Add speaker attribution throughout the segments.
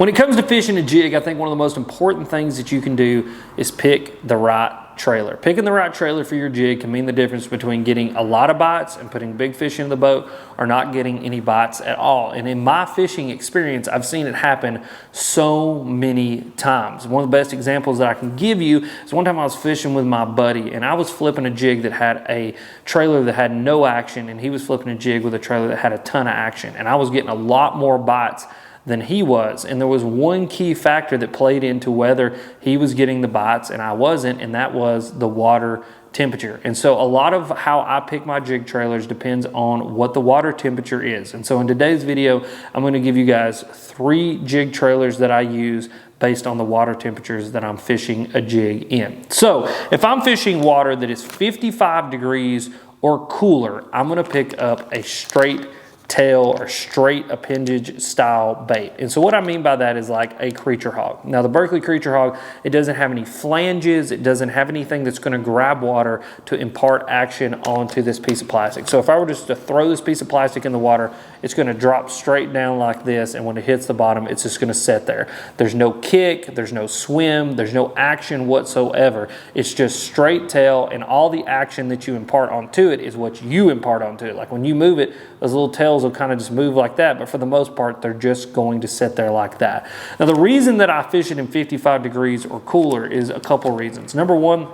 Speaker 1: When it comes to fishing a jig, I think one of the most important things that you can do is pick the right trailer. Picking the right trailer for your jig can mean the difference between getting a lot of bites and putting big fish in the boat or not getting any bites at all. And in my fishing experience, I've seen it happen so many times. One of the best examples that I can give you is one time I was fishing with my buddy and I was flipping a jig that had a trailer that had no action, and he was flipping a jig with a trailer that had a ton of action. And I was getting a lot more bites than he was, and there was one key factor that played into whether he was getting the bites and I wasn't, and that was the water temperature. And so a lot of how I pick my jig trailers depends on what the water temperature is. And so in today's video, I'm going to give you guys 3 jig trailers that I use based on the water temperatures that I'm fishing a jig in. So if I'm fishing water that is 55 degrees or cooler, I'm going to pick up a straight tail or straight appendage style bait. And so what I mean by that is like a creature hog. Now the Berkley creature hog, it doesn't have any flanges, it doesn't have anything that's going to grab water to impart action onto this piece of plastic. So if I were just to throw this piece of plastic in the water, it's going to drop straight down like this, and when it hits the bottom, it's just going to sit there. There's no kick, there's no swim, there's no action whatsoever. It's just straight tail, and all the action that you impart onto it is what you impart onto it. Like when you move it, those little tails will kind of just move like that, but for the most part, they're just going to sit there like that. Now, the reason that I fish it in 55 degrees or cooler is a couple reasons. Number one,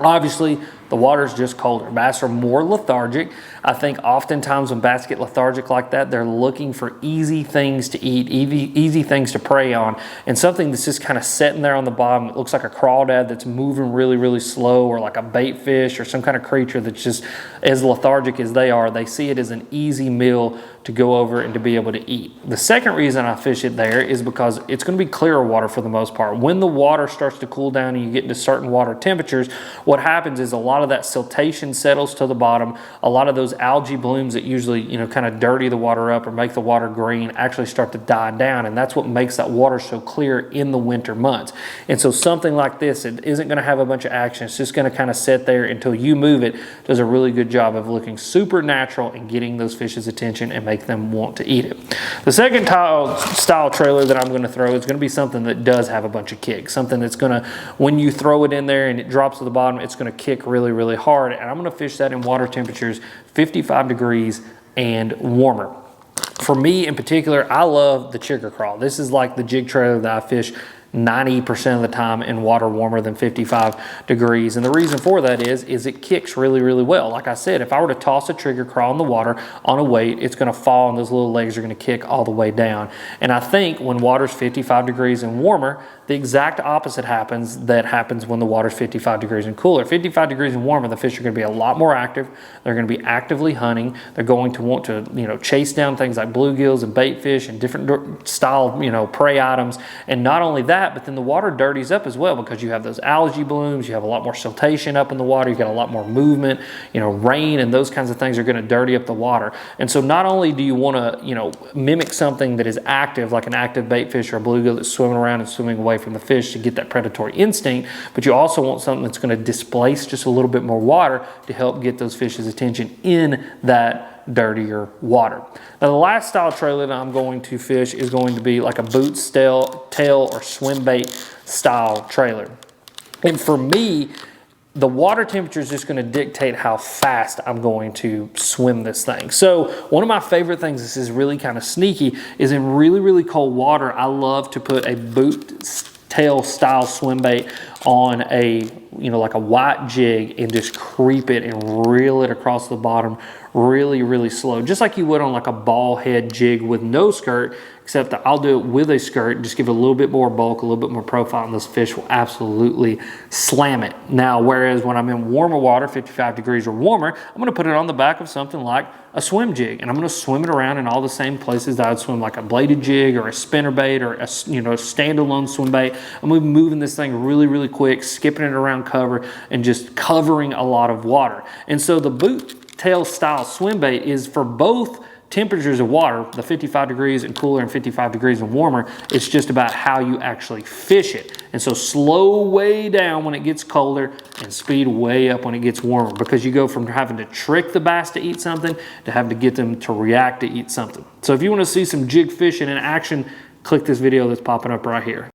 Speaker 1: obviously, the water's just colder. Bass are more lethargic. I think oftentimes when bass get lethargic like that, they're looking for easy things to eat, easy things to prey on, and something that's just kind of sitting there on the bottom. It looks like a crawdad that's moving really, really slow, or like a bait fish or some kind of creature that's just as lethargic as they are. They see it as an easy meal to go over and to be able to eat. The second reason I fish it there is because it's going to be clearer water for the most part. When the water starts to cool down and you get into certain water temperatures, what happens is a lot of that siltation settles to the bottom. A lot of those algae blooms that usually, kind of dirty the water up or make the water green actually start to die down, and that's what makes that water so clear in the winter months. And so something like this, it isn't going to have a bunch of action. It's just going to kind of sit there until you move it. Does a really good job of looking super natural and getting those fish's attention and make them want to eat it. The second style trailer that I'm going to throw is going to be something that does have a bunch of kick. Something that's going to, when you throw it in there and it drops to the bottom, it's going to kick really, really hard. And I'm going to fish that in water temperatures 55 degrees and warmer. For me in particular, I love the chigger crawl. This is like the jig trailer that I fish 90% of the time in water warmer than 55 degrees. And the reason for that is it kicks really, really well. Like I said, if I were to toss a trigger crawl in the water on a weight, it's going to fall and those little legs are going to kick all the way down. And I think when water's 55 degrees and warmer, the exact opposite happens when the water's 55 degrees and cooler. 55 degrees and warmer, the fish are going to be a lot more active. They're going to be actively hunting. They're going to want to, chase down things like bluegills and bait fish and different style, prey items. And not only that, but then the water dirties up as well because you have those algae blooms, you have a lot more siltation up in the water, you've got a lot more movement, rain and those kinds of things are going to dirty up the water. And so not only do you want to, mimic something that is active, like an active bait fish or a bluegill that's swimming around and swimming away from the fish to get that predatory instinct, but you also want something that's going to displace just a little bit more water to help get those fish's attention in that dirtier water. Now the last style trailer that I'm going to fish is going to be like a boot tail or swim bait style trailer. And for me, the water temperature is just going to dictate how fast I'm going to swim this thing. So one of my favorite things, this is really kind of sneaky, is in really, really cold water, I love to put a boot tail style swim bait on a, like a white jig and just creep it and reel it across the bottom really, really slow. Just like you would on like a ball head jig with no skirt, except that I'll do it with a skirt, just give it a little bit more bulk, a little bit more profile, and those fish will absolutely slam it. Now, whereas when I'm in warmer water, 55 degrees or warmer, I'm going to put it on the back of something like a swim jig, and I'm going to swim it around in all the same places that I would swim like a bladed jig or a spinner bait or a standalone swim bait. I'm going to be moving this thing really, really quick, skipping it around cover, and just covering a lot of water. And so the boot tail style swim bait is for both temperatures of water, the 55 degrees and cooler and 55 degrees and warmer. It's just about how you actually fish it. And so slow way down when it gets colder and speed way up when it gets warmer, because you go from having to trick the bass to eat something to having to get them to react to eat something. So if you want to see some jig fishing in action click this video that's popping up right here.